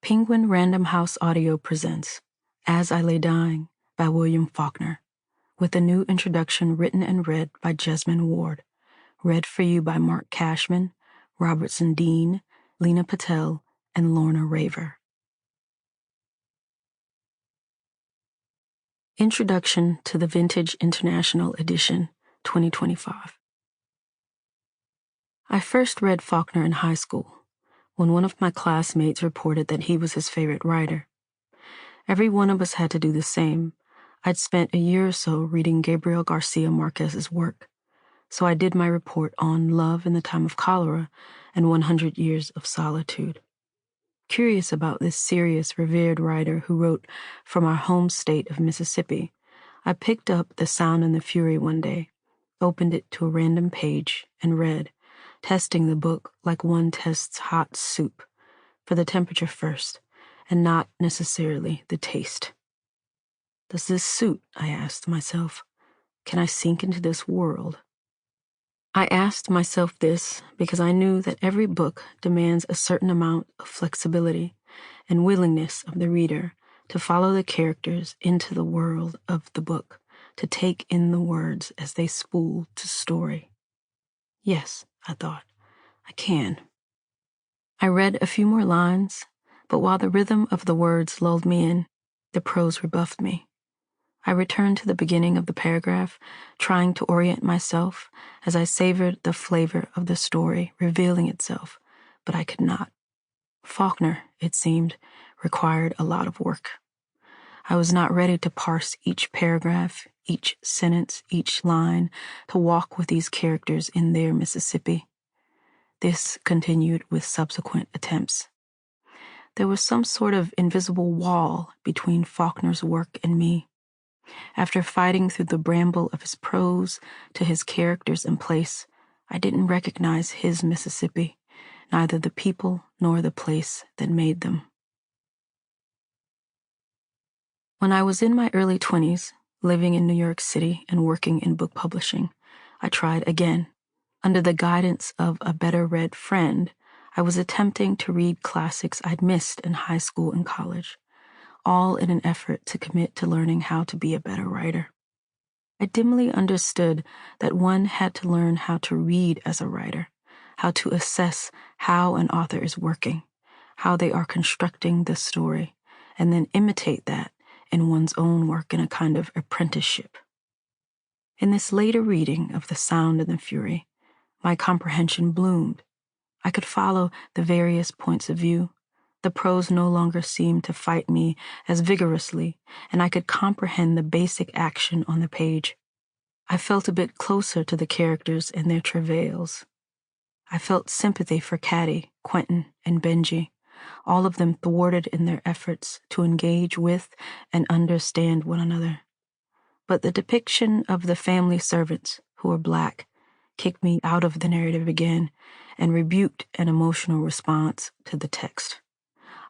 Penguin Random House Audio presents As I Lay Dying by William Faulkner, with a new introduction written and read by Jesmyn Ward, read for you by Mark Cashman, Robertson Dean, Lena Patel, and Lorna Raver. Introduction to the Vintage International Edition, 2025. I first read Faulkner in high school, when one of my classmates reported that he was his favorite writer. Every one of us had to do the same. I'd spent a year or so reading Gabriel Garcia Marquez's work, so I did my report on Love in the Time of Cholera and 100 Years of Solitude. Curious about this serious, revered writer who wrote from our home state of Mississippi, I picked up The Sound and the Fury one day, opened it to a random page, and read, testing the book like one tests hot soup, for the temperature first, and not necessarily the taste. Does this suit? I asked myself. Can I sink into this world? I asked myself this because I knew that every book demands a certain amount of flexibility and willingness of the reader to follow the characters into the world of the book, to take in the words as they spool to story. Yes, I thought, I can. I read a few more lines, but while the rhythm of the words lulled me in, the prose rebuffed me. I returned to the beginning of the paragraph, trying to orient myself as I savored the flavor of the story revealing itself, but I could not. Faulkner, it seemed, required a lot of work. I was not ready to parse each paragraph, each sentence, each line, to walk with these characters in their Mississippi. This continued with subsequent attempts. There was some sort of invisible wall between Faulkner's work and me. After fighting through the bramble of his prose to his characters and place, I didn't recognize his Mississippi, neither the people nor the place that made them. When I was in my early 20s, living in New York City and working in book publishing, I tried again. Under the guidance of a better-read friend, I was attempting to read classics I'd missed in high school and college, all in an effort to commit to learning how to be a better writer. I dimly understood that one had to learn how to read as a writer, how to assess how an author is working, how they are constructing the story, and then imitate that in one's own work in a kind of apprenticeship. In this later reading of The Sound and the Fury, my comprehension bloomed. I could follow the various points of view. The prose no longer seemed to fight me as vigorously, and I could comprehend the basic action on the page. I felt a bit closer to the characters and their travails. I felt sympathy for Caddy, Quentin, and Benji, all of them thwarted in their efforts to engage with and understand one another. But the depiction of the family servants, who were Black, kicked me out of the narrative again and rebuked an emotional response to the text.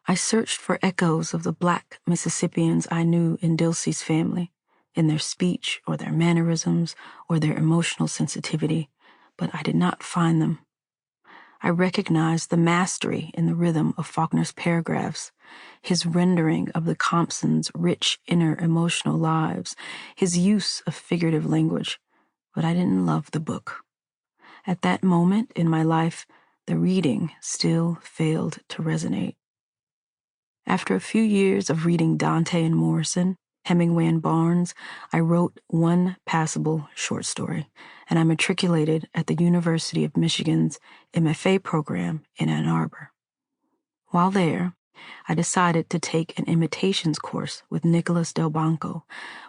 I searched for echoes of the Black Mississippians I knew in Dilsey's family, in their speech or their mannerisms or their emotional sensitivity, but I did not find them. I recognized the mastery in the rhythm of Faulkner's paragraphs, his rendering of the Compsons' rich inner emotional lives, his use of figurative language, but I didn't love the book. At that moment in my life, the reading still failed to resonate. After a few years of reading Dante and Morrison, Hemingway and Barnes, I wrote one passable short story, and I matriculated at the University of Michigan's MFA program in Ann Arbor. While there, I decided to take an imitations course with Nicholas Delbanco,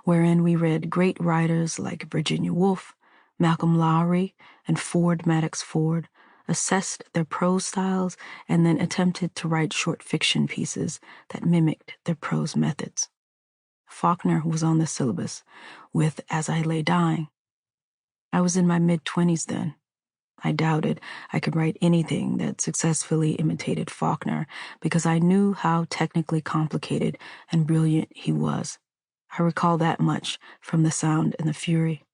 wherein we read great writers like Virginia Woolf, Malcolm Lowry, and Ford Madox Ford, assessed their prose styles, and then attempted to write short fiction pieces that mimicked their prose methods. Faulkner was on the syllabus with As I Lay Dying. I was in my mid-20s then. I doubted I could write anything that successfully imitated Faulkner because I knew how technically complicated and brilliant he was. I recall that much from The Sound and the Fury.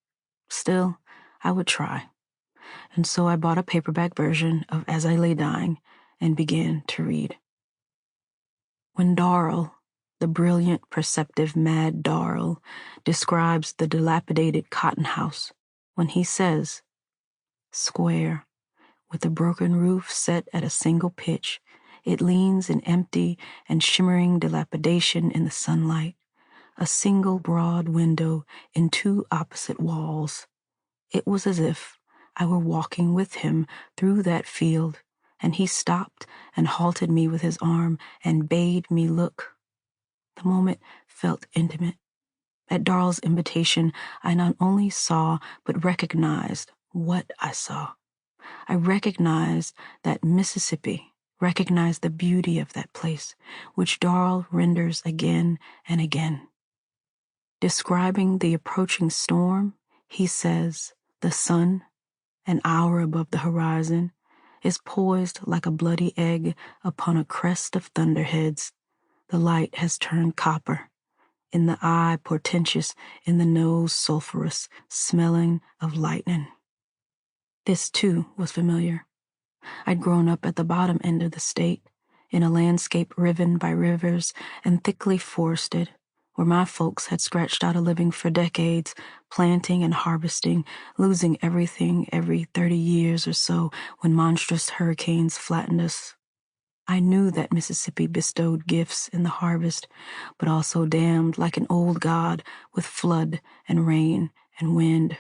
Still, I would try. And so I bought a paperback version of As I Lay Dying and began to read. When Darrell, the brilliant, perceptive, mad Darrell, describes the dilapidated cotton house, when he says, "Square, with a broken roof set at a single pitch, it leans in empty and shimmering dilapidation in the sunlight, a single broad window in two opposite walls." It was as if I were walking with him through that field, and he stopped and halted me with his arm and bade me look. The moment felt intimate. At Darrell's invitation, I not only saw, but recognized what I saw. I recognized that Mississippi, recognized the beauty of that place, which Darrell renders again and again. Describing the approaching storm, he says, the sun, an hour above the horizon, is poised like a bloody egg upon a crest of thunderheads. The light has turned copper, in the eye portentous, in the nose sulphurous, smelling of lightning. This, too, was familiar. I'd grown up at the bottom end of the state, in a landscape riven by rivers and thickly forested, where my folks had scratched out a living for decades, planting and harvesting, losing everything every 30 years or so when monstrous hurricanes flattened us. I knew that Mississippi bestowed gifts in the harvest, but also damned like an old god with flood and rain and wind.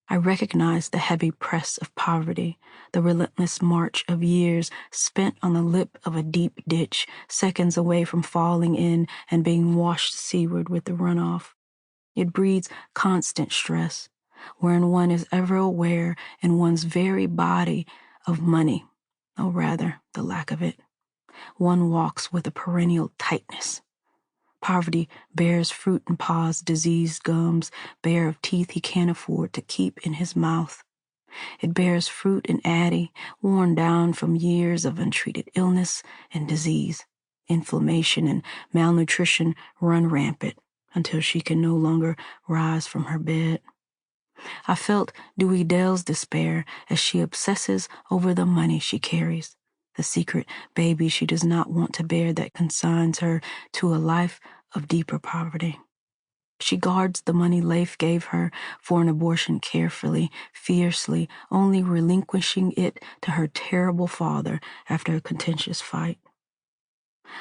I recognized the heavy press of poverty, the relentless march of years spent on the lip of a deep ditch, seconds away from falling in and being washed seaward with the runoff. It breeds constant stress, wherein one is ever aware in one's very body of money, or rather, the lack of it. One walks with a perennial tightness. Poverty bears fruit in paws, diseased gums, bare of teeth he can't afford to keep in his mouth. It bears fruit in Addie, worn down from years of untreated illness and disease. Inflammation and malnutrition run rampant until she can no longer rise from her bed. I felt Dewey Dell's despair as she obsesses over the money she carries, the secret baby she does not want to bear that consigns her to a life of deeper poverty. She guards the money Leif gave her for an abortion carefully, fiercely, only relinquishing it to her terrible father after a contentious fight.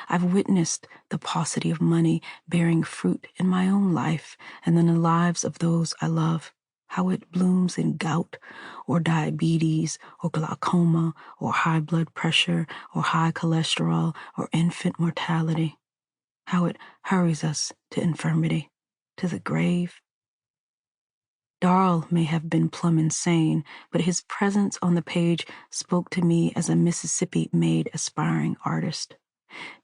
I've witnessed the paucity of money bearing fruit in my own life and in the lives of those I love, how it blooms in gout or diabetes or glaucoma or high blood pressure or high cholesterol or infant mortality, how it hurries us to infirmity, to the grave. Darrell may have been plumb insane, but his presence on the page spoke to me as a Mississippi-made aspiring artist.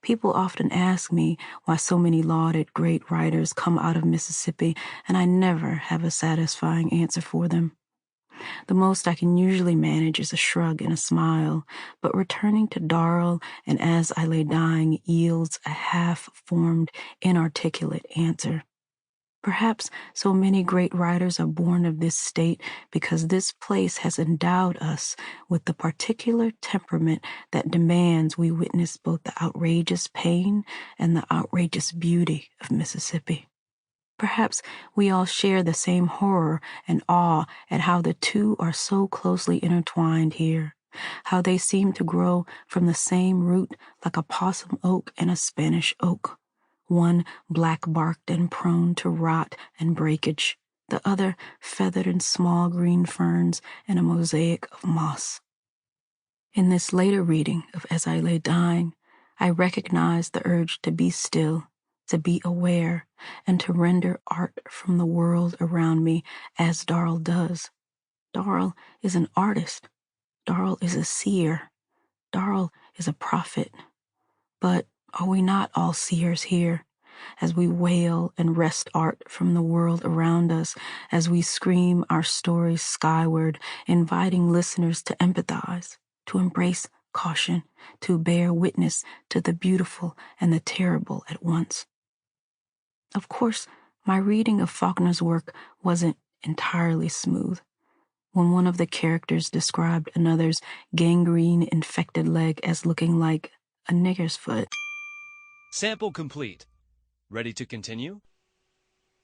People often ask me why so many lauded great writers come out of Mississippi, and I never have a satisfying answer for them. The most I can usually manage is a shrug and a smile, but returning to Darrell and As I Lay Dying yields a half-formed, inarticulate answer. Perhaps so many great writers are born of this state because this place has endowed us with the particular temperament that demands we witness both the outrageous pain and the outrageous beauty of Mississippi. Perhaps we all share the same horror and awe at how the two are so closely intertwined here, how they seem to grow from the same root like a possum oak and a Spanish oak. One black-barked and prone to rot and breakage, the other feathered in small green ferns and a mosaic of moss. In this later reading of As I Lay Dying, I recognized the urge to be still, to be aware, and to render art from the world around me as Darrell does. Darrell is an artist. Darrell is a seer. Darrell is a prophet. But are we not all seers here, as we wail and wrest art from the world around us, as we scream our stories skyward, inviting listeners to empathize, to embrace caution, to bear witness to the beautiful and the terrible at once? Of course, my reading of Faulkner's work wasn't entirely smooth. When one of the characters described another's gangrene-infected leg as looking like a nigger's foot, Sample complete. Ready to continue?